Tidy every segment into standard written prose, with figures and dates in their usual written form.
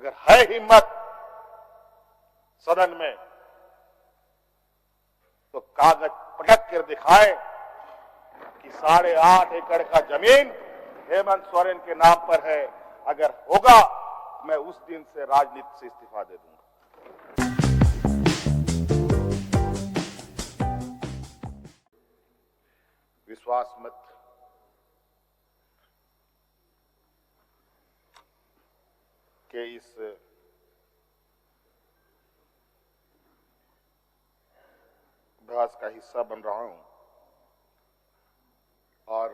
अगर है हिम्मत सदन में तो कागज पटक कर दिखाए कि 8.5 एकड़ का जमीन हेमंत सोरेन के नाम पर है। अगर होगा मैं उस दिन से राजनीति से इस्तीफा दे दूंगा। विश्वास मत के इस अभ्यास का हिस्सा बन रहा हूं और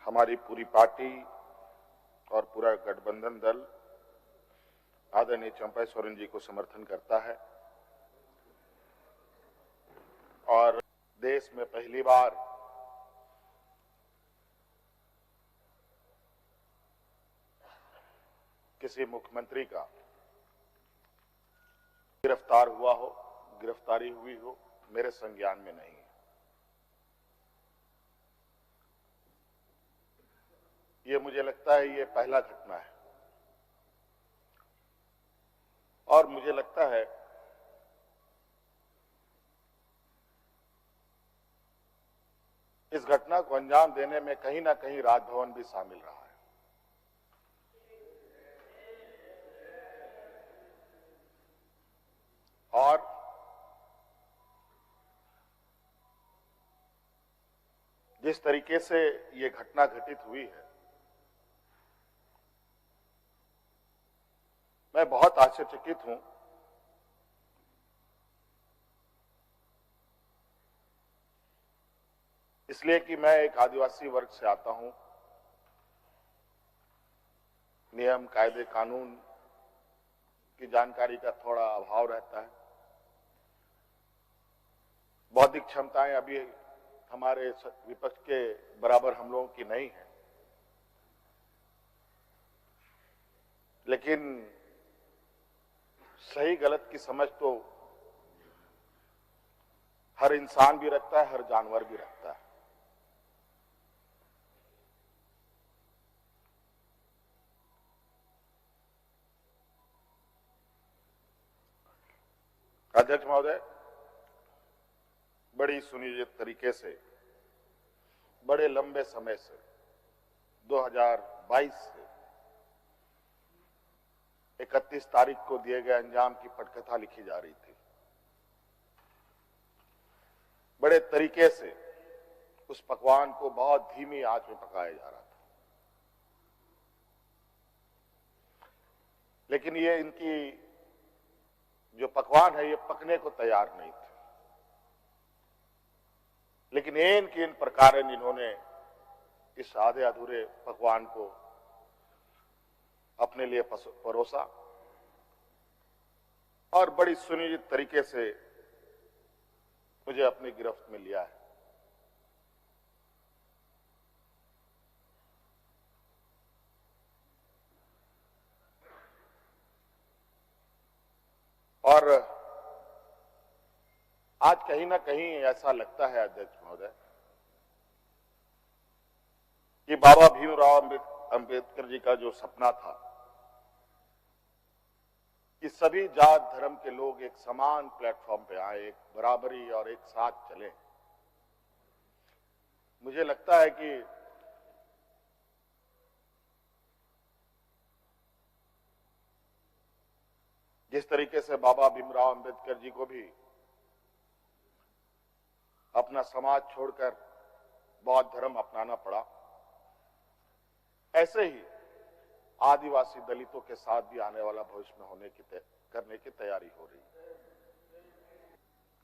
हमारी पूरी पार्टी और पूरा गठबंधन दल आदरणीय चंपा सोरेन जी को समर्थन करता है और देश में पहली बार किसी मुख्यमंत्री का गिरफ्तारी हुई हो मेरे संज्ञान में नहीं है। ये मुझे लगता है ये पहला घटना है और मुझे लगता है इस घटना को अंजाम देने में कहीं ना कहीं राजभवन भी शामिल रहा है। और जिस तरीके से ये घटना घटित हुई है मैं बहुत आश्चर्यचकित हूं। इसलिए कि मैं एक आदिवासी वर्ग से आता हूं। नियम कायदे कानून की जानकारी का थोड़ा अभाव रहता है। बौद्धिक क्षमताएं अभी हमारे विपक्ष के बराबर हम लोगों की नहीं है, लेकिन सही गलत की समझ तो हर इंसान भी रखता है, हर जानवर भी रखता है। अध्यक्ष महोदय, बड़ी सुनियोजित तरीके से बड़े लंबे समय से 2022 से 31 तारीख को दिए गए अंजाम की पटकथा लिखी जा रही थी। बड़े तरीके से उस पकवान को बहुत धीमी आंच में पकाया जा रहा था, लेकिन ये इनकी जो पकवान है ये पकने को तैयार नहीं थे। लेकिन इन प्रकार इन्होंने इस आधे अधूरे पकवान को अपने लिए परोसा और बड़ी सुनियोजित तरीके से मुझे अपनी गिरफ्त में लिया है। और आज कहीं ना कहीं ऐसा लगता है अध्यक्ष महोदय कि बाबा भीमराव अंबेडकर जी का जो सपना था कि सभी जात धर्म के लोग एक समान प्लेटफॉर्म पे आए, एक बराबरी और एक साथ चले, मुझे लगता है कि जिस तरीके से बाबा भीमराव अंबेडकर जी को भी अपना समाज छोड़कर बौद्ध धर्म अपनाना पड़ा, ऐसे ही आदिवासी दलितों के साथ भी आने वाला भविष्य में करने की तैयारी हो रही है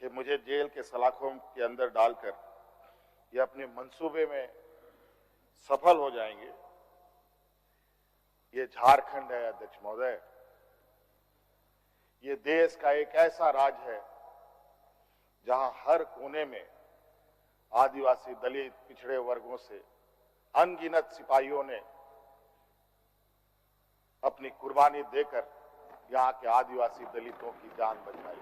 कि मुझे जेल के सलाखों के अंदर डालकर ये अपने मंसूबे में सफल हो जाएंगे। ये झारखंड है अध्यक्ष महोदय, ये देश का एक ऐसा राज्य है जहां हर कोने में आदिवासी दलित पिछड़े वर्गों से अनगिनत सिपाहियों ने अपनी कुर्बानी देकर यहां के आदिवासी दलितों की जान बचाई।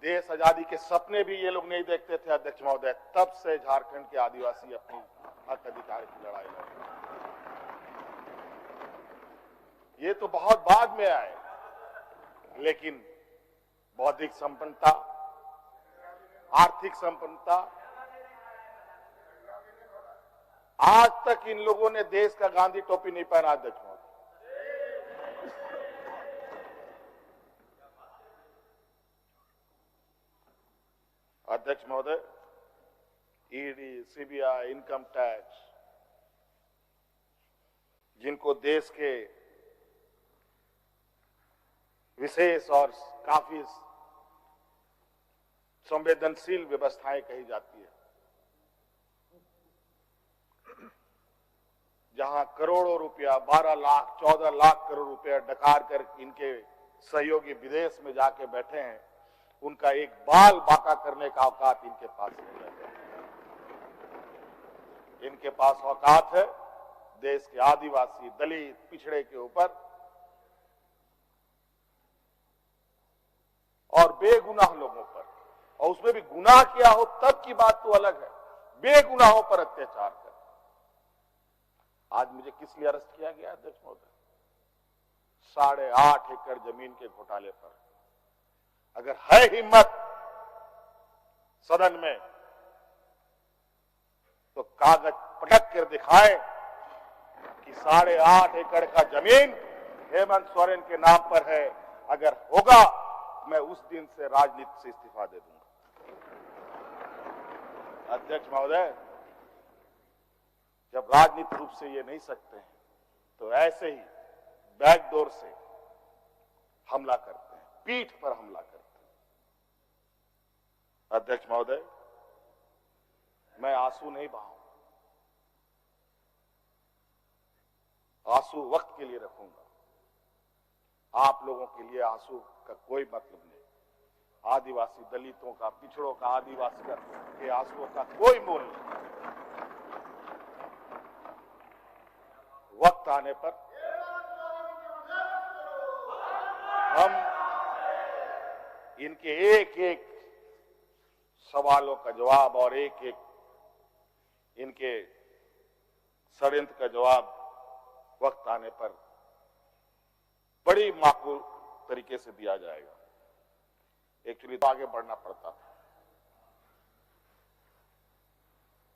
देश आजादी के सपने भी ये लोग नहीं देखते थे अध्यक्ष महोदय, तब से झारखंड के आदिवासी अपनी हक अधिकार की लड़ाई लड़ी। ये तो बहुत बाद में आए, लेकिन बौद्धिक संपन्नता, आर्थिक संपन्नता, आज तक इन लोगों ने देश का गांधी टोपी नहीं पहना। अध्यक्ष महोदय, अध्यक्ष महोदय, ईडी, सीबीआई, इनकम टैक्स, जिनको देश के विशेष और काफी संवेदनशील व्यवस्थाएं कही जाती है, जहां करोड़ों रुपया, 12 लाख 14 लाख करोड़ रुपया डकार कर इनके सहयोगी विदेश में जाके बैठे हैं, उनका एक बाल बाका करने का औकात इनके पास नहीं है। इनके पास औकात है देश के आदिवासी, दलित, पिछड़े के ऊपर, और बेगुनाह लोगों पर, और उसमें भी गुनाह किया हो तब की बात तो अलग है, बेगुनाहों पर अत्याचार कर। आज मुझे किस लिए अरेस्ट किया गया अध्यक्ष महोदय? 8.5 एकड़ जमीन के घोटाले पर। अगर है हिम्मत सदन में तो कागज पटक कर दिखाए कि 8.5 एकड़ का जमीन हेमंत सोरेन के नाम पर है। अगर होगा मैं उस दिन से राजनीति से इस्तीफा दे दूंगा। अध्यक्ष महोदय, जब राजनीतिक रूप से ये नहीं सकते हैं तो ऐसे ही बैकडोर से हमला करते हैं, पीठ पर हमला करते हैं। अध्यक्ष महोदय, मैं आंसू नहीं बहाऊं, आंसू वक्त के लिए रखूंगा। आप लोगों के लिए आंसू का कोई मतलब नहीं। आदिवासी दलितों का, पिछड़ों का, आदिवासी के आंसुओं का कोई मोल नहीं। वक्त आने पर हम इनके एक एक सवालों का जवाब और एक एक इनके षड्यंत्र का जवाब वक्त आने पर बड़ी माकूल तरीके से दिया जाएगा। एक्चुअली तो आगे बढ़ना पड़ता था।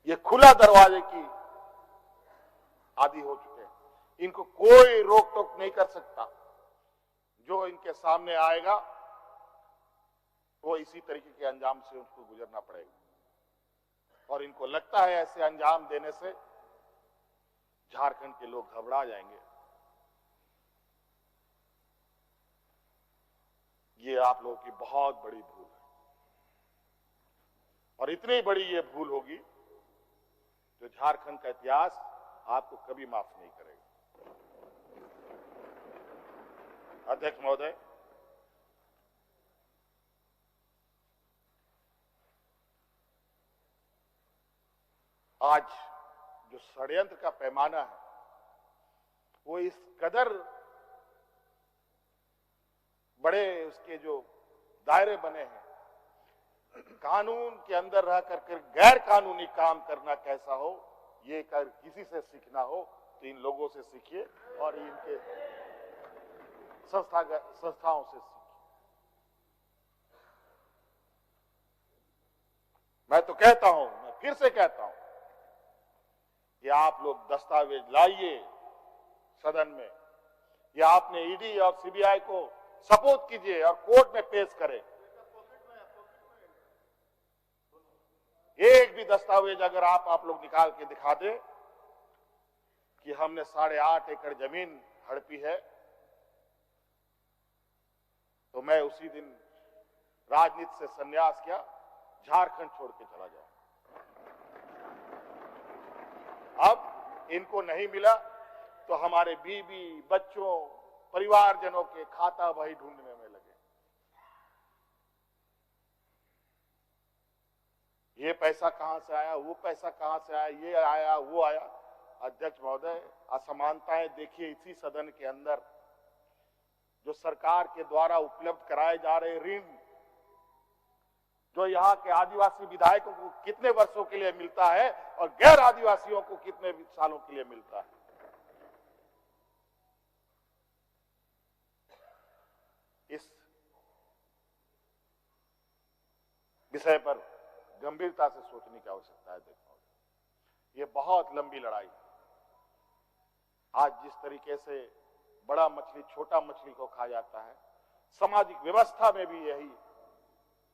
ये खुला दरवाजे की आदि हो चुके हैं, इनको कोई रोक टोक नहीं कर सकता। जो इनके सामने आएगा वो इसी तरीके के अंजाम से उनको गुजरना पड़ेगा। और इनको लगता है ऐसे अंजाम देने से झारखंड के लोग घबरा जाएंगे। ये आप लोगों की बहुत बड़ी भूल है, और इतनी बड़ी ये भूल होगी जो झारखंड का इतिहास आपको कभी माफ नहीं करेगा। अध्यक्ष महोदय, आज जो षड्यंत्र का पैमाना है वो इस कदर बड़े उसके जो दायरे बने हैं, कानून के अंदर रह कर गैर कानूनी काम करना कैसा हो, ये कर किसी से सीखना हो तो इन लोगों से सीखिए और इनके संस्थाओं से सीखिए। मैं तो कहता हूं, मैं फिर से कहता हूं कि आप लोग दस्तावेज लाइए सदन में, या आपने ईडी और सीबीआई को सपोर्ट कीजिए और कोर्ट में पेश करें। एक भी दस्तावेज अगर आप लोग निकाल के दिखा दें कि हमने 8.5 एकड़ जमीन हड़पी है, तो मैं उसी दिन राजनीति से संन्यास किया, झारखंड छोड़ के चला जाऊं। अब इनको नहीं मिला तो हमारे बीवी, बच्चों, परिवारजनों के खाता वही ढूंढने में लगे। ये पैसा कहां से आया, वो पैसा कहां से आया, ये आया, वो आया। अध्यक्ष महोदय, असमानताएं देखिए इसी सदन के अंदर। जो सरकार के द्वारा उपलब्ध कराए जा रहे ऋण, जो यहाँ के आदिवासी विधायकों को कितने वर्षों के लिए मिलता है और गैर आदिवासियों को कितने सालों के लिए मिलता है। इस विषय पर गंभीरता से सोचने की आवश्यकता है। देखो, ये बहुत लंबी लड़ाई है। आज जिस तरीके से बड़ा मछली छोटा मछली को खा जाता है, सामाजिक व्यवस्था में भी यही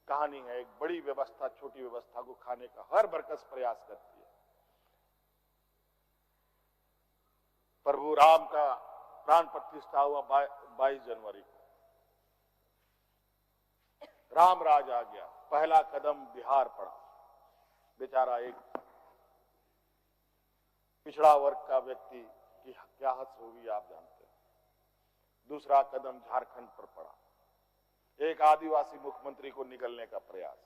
कहानी है। एक बड़ी व्यवस्था छोटी व्यवस्था को खाने का हर बरकस प्रयास करती है। प्रभु राम का प्राण प्रतिष्ठा हुआ 22 जनवरी को। राम राज आ गया, पहला कदम बिहार पड़ा। बेचारा एक पिछड़ा वर्ग का व्यक्ति की क्या हद होगी आप जानते हैं। दूसरा कदम झारखंड पर पड़ा, एक आदिवासी मुख्यमंत्री को निकलने का प्रयास।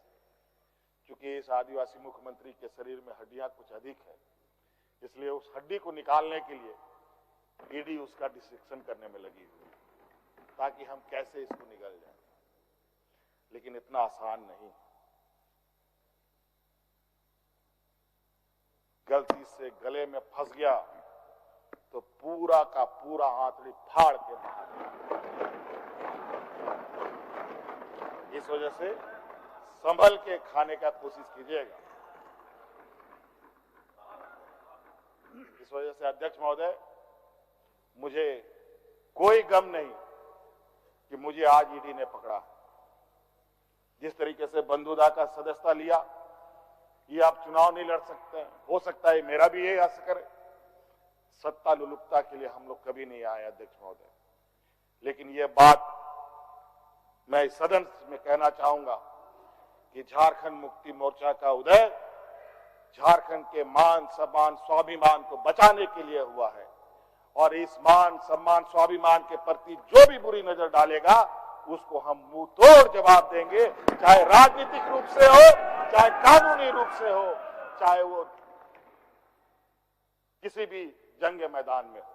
क्योंकि इस आदिवासी मुख्यमंत्री के शरीर में हड्डियां कुछ अधिक है, इसलिए उस हड्डी को निकालने के लिए ईडी उसका डिसेक्शन करने में लगी हुई, ताकि हम कैसे इसको निकल जाए। लेकिन इतना आसान नहीं। गलती से गले में फंस गया तो पूरा का पूरा आंतड़ी फाड़ के बाहर। इस वजह से संभल के खाने का कोशिश कीजिएगा। इस वजह से अध्यक्ष महोदय, मुझे कोई गम नहीं कि मुझे आज ईडी ने पकड़ा। जिस तरीके से बंधुदा का सदस्यता लिया, ये आप चुनाव नहीं लड़ सकते हैं। हो सकता है मेरा भी यही असर है। सत्ता लुलुपता के लिए हम लोग कभी नहीं आए अध्यक्ष महोदय। लेकिन ये बात मैं इस सदन में कहना चाहूंगा कि झारखंड मुक्ति मोर्चा का उदय झारखंड के मान सम्मान स्वाभिमान को बचाने के लिए हुआ है। और इस मान सम्मान स्वाभिमान के प्रति जो भी बुरी नजर डालेगा, उसको हम मुंह तोड़ जवाब देंगे, चाहे राजनीतिक रूप से हो, चाहे कानूनी रूप से हो, चाहे वो किसी भी जंग मैदान में हो।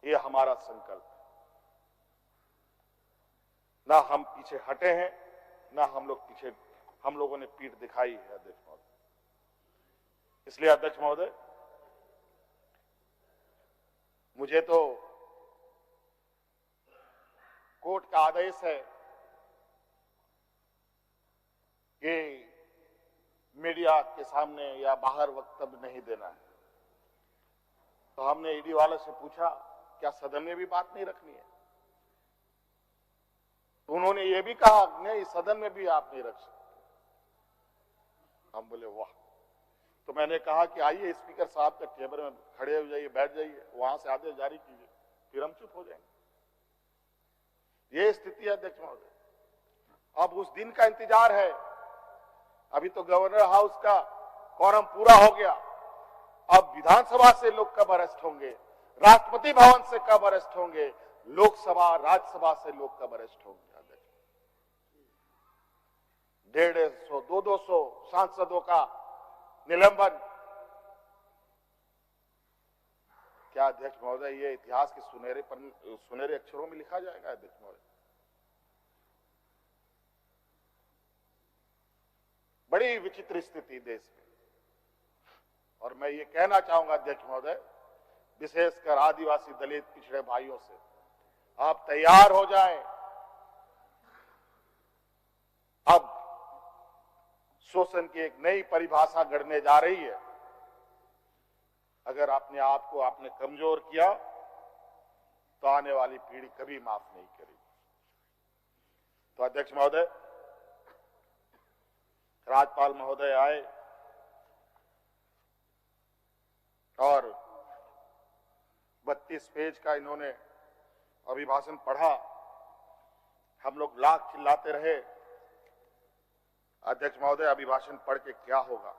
ये हमारा संकल्प है। ना हम पीछे हटे हैं, ना हम लोगों ने पीठ दिखाई है अध्यक्ष महोदय। इसलिए अध्यक्ष महोदय, मुझे तो कोर्ट का आदेश है कि मीडिया के सामने या बाहर वक्तव्य नहीं देना है। तो हमने ईडी वाले से पूछा, क्या सदन में भी बात नहीं रखनी है? तो उन्होंने ये भी कहा, नहीं सदन में भी आप नहीं रख सकते। हम बोले वाह। तो मैंने कहा कि आइए स्पीकर साहब के टेबल में खड़े हो जाइए, बैठ जाइए, वहां से आदेश जारी कीजिए, फिर हम चुप हो जाएंगे। ये स्थिति है अध्यक्ष महोदय। अब उस दिन का इंतजार है। अभी तो गवर्नर हाउस का कोरम पूरा हो गया। अब विधानसभा से लोग कब अरेस्ट होंगे, राष्ट्रपति भवन से कब अरेस्ट होंगे, लोकसभा राज्यसभा से लोग कब अरेस्ट होंगे। 150, 200 सांसदों का निलंबन। क्या अध्यक्ष महोदय ये इतिहास के सुनहरे अक्षरों में लिखा जाएगा अध्यक्ष महोदय? बड़ी विचित्र स्थिति देश में। और मैं ये कहना चाहूंगा अध्यक्ष महोदय, विशेषकर आदिवासी दलित पिछड़े भाइयों से, आप तैयार हो जाएं। अब शोषण की एक नई परिभाषा गढ़ने जा रही है। अगर अपने आप को आपने कमजोर किया तो आने वाली पीढ़ी कभी माफ नहीं करेगी। तो अध्यक्ष महोदय, राज्यपाल महोदय आए और 32 पेज का इन्होंने अभिभाषण पढ़ा। हम लोग लाख चिल्लाते रहे। अध्यक्ष महोदय, अभिभाषण पढ़ के क्या होगा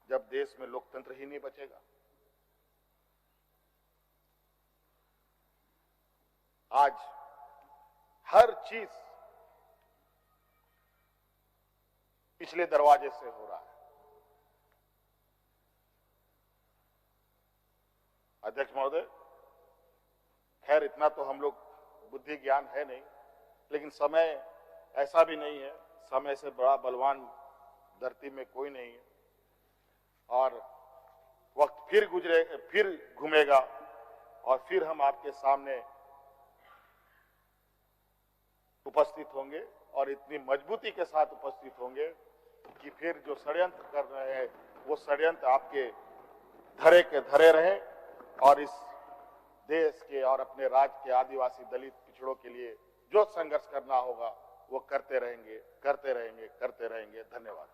जब देश में लोकतंत्र ही नहीं बचेगा? आज हर चीज पिछले दरवाजे से हो रहा है। अध्यक्ष महोदय, खैर इतना तो हम लोग बुद्धि ज्ञान है नहीं, लेकिन समय ऐसा भी नहीं है, समय से बड़ा बलवान धरती में कोई नहीं है और वक्त फिर घूमेगा और फिर हम आपके सामने उपस्थित होंगे और इतनी मजबूती के साथ उपस्थित होंगे कि फिर जो षड्यंत्र कर रहे हैं वो षड्यंत्र आपके धरे के धरे रहे और इस देश के और अपने राज्य के आदिवासी दलित पिछड़ों के लिए जो संघर्ष करना होगा वो करते रहेंगे। धन्यवाद।